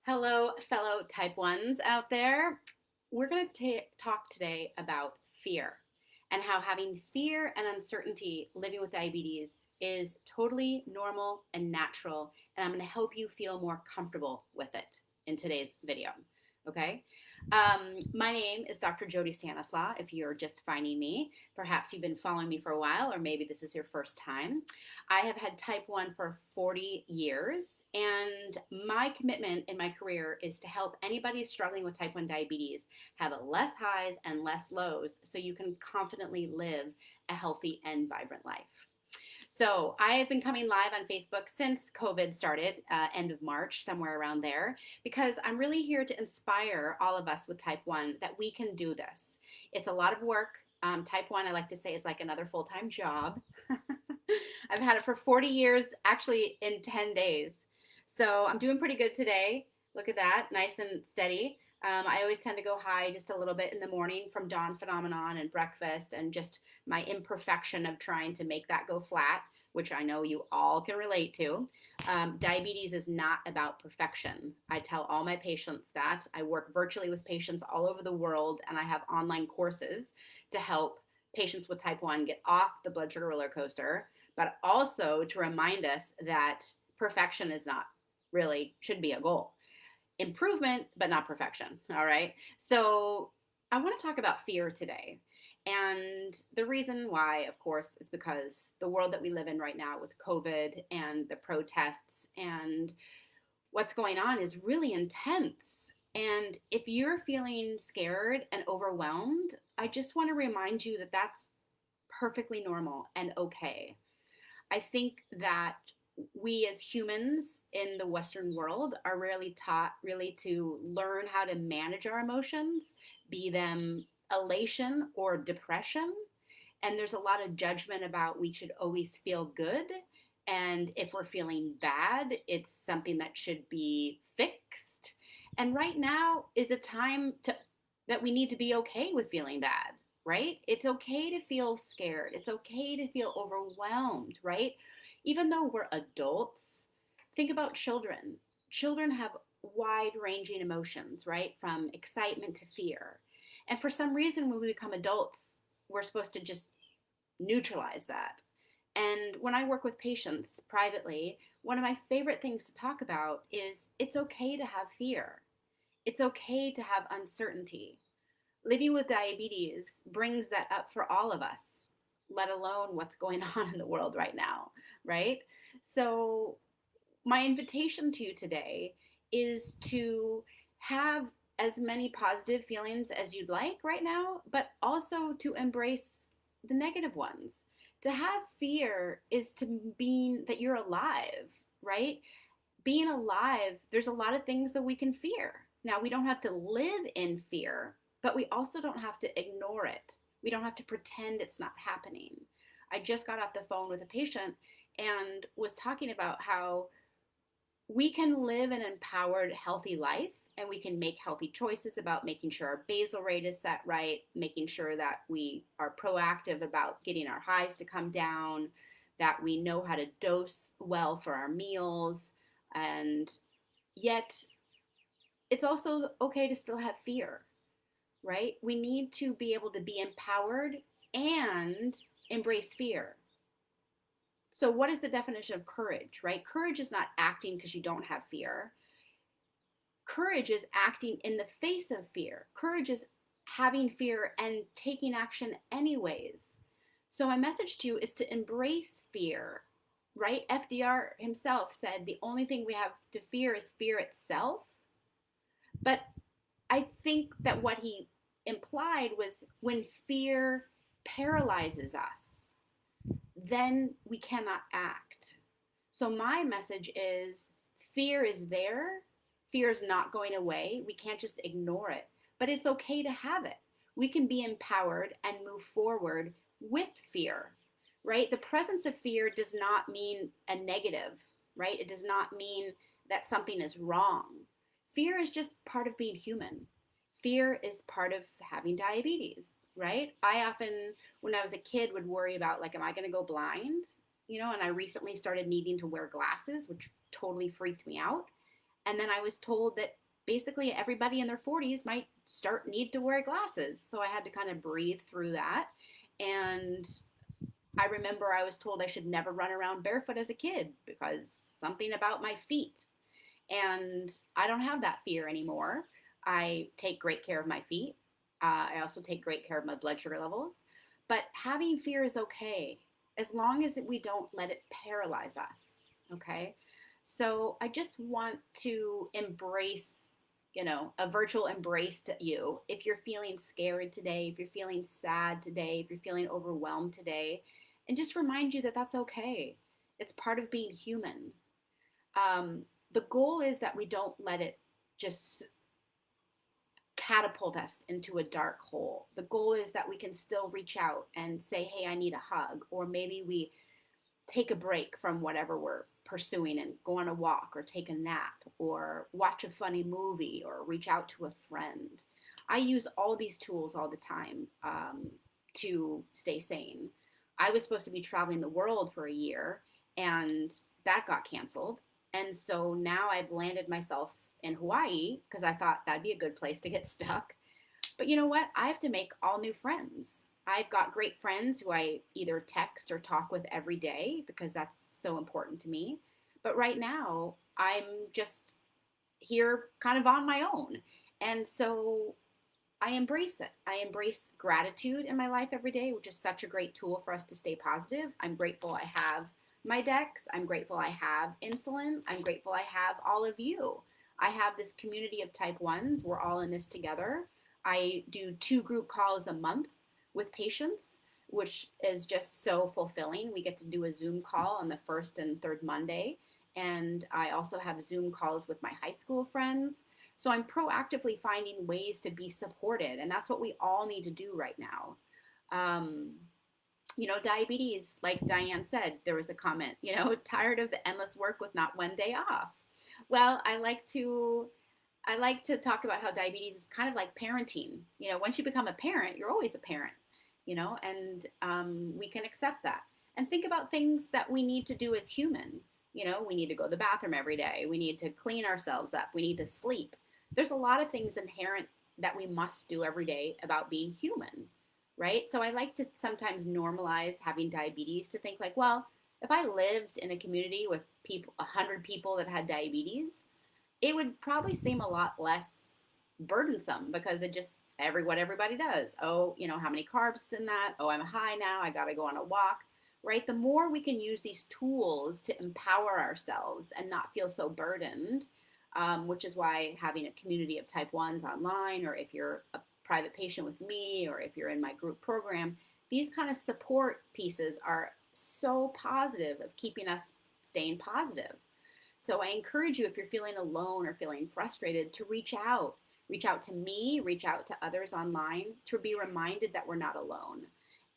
Hello, fellow type 1s out there. We're going to talk today about fear and how having fear and uncertainty living with diabetes is totally normal and natural. And I'm going to help you feel more comfortable with it in today's video. Okay? My name is Dr. Jody Stanislaw. If you're just finding me, perhaps you've been following me for a while, or maybe this is your first time. I have had type 1 for 40 years, and my commitment in my career is to help anybody struggling with type 1 diabetes have less highs and less lows so you can confidently live a healthy and vibrant life. So I have been coming live on Facebook since COVID started, end of March, somewhere around there, because I'm really here to inspire all of us with type 1 that we can do this. It's a lot of work. Type 1, I like to say, is like another full-time job. I've had it for 40 years, actually in 10 days. So I'm doing pretty good today. Look at that, nice and steady. I always tend to go high just a little bit in the morning from dawn phenomenon and breakfast and just my imperfection of trying to make that go flat, which I know you all can relate to. Diabetes is not about perfection. I tell all my patients that. I work virtually with patients all over the world, and I have online courses to help patients with type 1 get off the blood sugar roller coaster, but also to remind us that perfection is not really, should be a goal. Improvement, but not perfection. All right. So I want to talk about fear today. And the reason why, of course, is because the world that we live in right now with COVID and the protests and what's going on is really intense. And if you're feeling scared and overwhelmed, I just want to remind you that that's perfectly normal and okay. I think that we as humans in the Western world are rarely taught really to learn how to manage our emotions, be them elation or depression. And there's a lot of judgment about we should always feel good. And if we're feeling bad, it's something that should be fixed. And right now is the time that we need to be okay with feeling bad, right? It's okay to feel scared. It's okay to feel overwhelmed, right? Even though we're adults, think about children. Children have wide ranging emotions, right? From excitement to fear. And for some reason, when we become adults, we're supposed to just neutralize that. And when I work with patients privately, one of my favorite things to talk about is it's okay to have fear. It's okay to have uncertainty. Living with diabetes brings that up for all of us, let alone what's going on in the world right now, right? So, my invitation to you today is to have as many positive feelings as you'd like right now, but also to embrace the negative ones. To have fear is to mean that you're alive, right? Being alive, there's a lot of things that we can fear. Now, we don't have to live in fear, but we also don't have to ignore it. We don't have to pretend it's not happening. I just got off the phone with a patient and was talking about how we can live an empowered, healthy life and we can make healthy choices about making sure our basal rate is set right, making sure that we are proactive about getting our highs to come down, that we know how to dose well for our meals, and yet it's also okay to still have fear, right? We need to be able to be empowered and embrace fear. So, what is the definition of courage, right? Courage is not acting because you don't have fear. Courage is acting in the face of fear. Courage is having fear and taking action anyways. So, my message to you is to embrace fear, right? FDR himself said the only thing we have to fear is fear itself. But I think that what he implied was when fear paralyzes us, then we cannot act. So my message is fear is there. Fear is not going away. We can't just ignore it, but it's okay to have it. We can be empowered and move forward with fear, right? The presence of fear does not mean a negative, right? It does not mean that something is wrong. Fear is just part of being human. Fear is part of having diabetes, right? I often, when I was a kid, would worry about, like, am I going to go blind? And I recently started needing to wear glasses, which totally freaked me out. And then I was told that basically everybody in their 40s might need to wear glasses. So I had to kind of breathe through that. And I remember I was told I should never run around barefoot as a kid because something about my feet. And I don't have that fear anymore. I take great care of my feet. I also take great care of my blood sugar levels. But having fear is okay as long as we don't let it paralyze us. Okay. So I just want to embrace, a virtual embrace to you. If you're feeling scared today, if you're feeling sad today, if you're feeling overwhelmed today, and just remind you that that's okay. It's part of being human. The goal is that we don't let it just catapult us into a dark hole. The goal is that we can still reach out and say, hey, I need a hug. Or maybe we take a break from whatever we're pursuing and go on a walk or take a nap or watch a funny movie or reach out to a friend. I use all these tools all the time to stay sane. I was supposed to be traveling the world for a year and that got canceled. And so now I've landed myself in Hawaii because I thought that'd be a good place to get stuck. But you know what? I have to make all new friends. I've got great friends who I either text or talk with every day because that's so important to me. But right now, I'm just here kind of on my own. And so I embrace it. I embrace gratitude in my life every day, which is such a great tool for us to stay positive. I'm grateful I have my decks. I'm grateful I have insulin. I'm grateful I have all of you. I have this community of type 1s. We're all in this together. I do 2 group calls a month with patients, which is just so fulfilling. We get to do a Zoom call on the first and third Monday. And I also have Zoom calls with my high school friends. So I'm proactively finding ways to be supported. And that's what we all need to do right now. Diabetes, like Diane said, there was a comment, tired of the endless work with not one day off. Well, I like to talk about how diabetes is kind of like parenting. Once you become a parent, you're always a parent, and we can accept that. And think about things that we need to do as human. We need to go to the bathroom every day. We need to clean ourselves up. We need to sleep. There's a lot of things inherent that we must do every day about being human, right? So I like to sometimes normalize having diabetes to think like, well, if I lived in a community with 100 people that had diabetes, it would probably seem a lot less burdensome because it just what everybody does. Oh, how many carbs in that? Oh, I'm high now. I got to go on a walk, right? The more we can use these tools to empower ourselves and not feel so burdened, which is why having a community of type 1s online, or if you're a private patient with me, or if you're in my group program, these kind of support pieces are so positive of keeping us staying positive. So I encourage you, if you're feeling alone or feeling frustrated, to reach out. Reach out to me, reach out to others online to be reminded that we're not alone.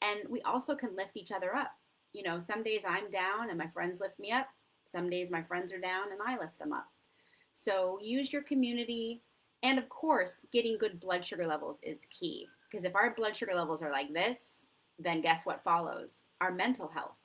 And we also can lift each other up. Some days I'm down and my friends lift me up. Some days my friends are down and I lift them up. So use your community. And of course, getting good blood sugar levels is key. Because if our blood sugar levels are like this, then guess what follows? Our mental health.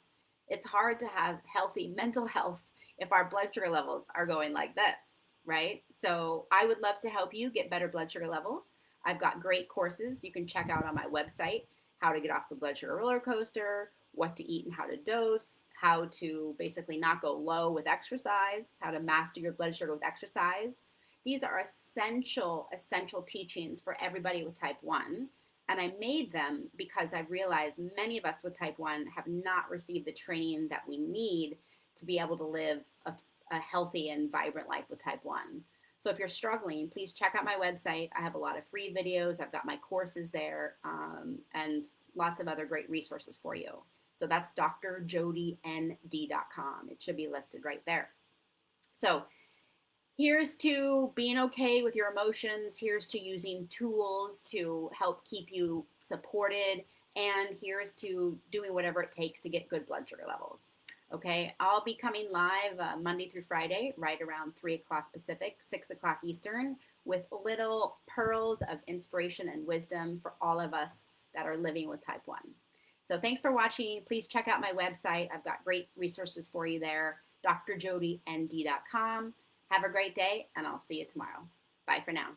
It's hard to have healthy mental health if our blood sugar levels are going like this, right? So I would love to help you get better blood sugar levels. I've got great courses you can check out on my website: how to get off the blood sugar roller coaster, what to eat and how to dose, how to basically not go low with exercise, how to master your blood sugar with exercise. These are essential teachings for everybody with type 1. And I made them because I've realized many of us with type 1 have not received the training that we need to be able to live a healthy and vibrant life with type 1. So if you're struggling, please check out my website. I have a lot of free videos. I've got my courses there, and lots of other great resources for you. So that's drjodyn.com. It should be listed right there. So here's to being okay with your emotions. Here's to using tools to help keep you supported. And here's to doing whatever it takes to get good blood sugar levels. Okay, I'll be coming live Monday through Friday, right around 3 o'clock Pacific, 6 o'clock Eastern, with little pearls of inspiration and wisdom for all of us that are living with type 1. So thanks for watching. Please check out my website. I've got great resources for you there, drjodyn.com. Have a great day, and I'll see you tomorrow. Bye for now.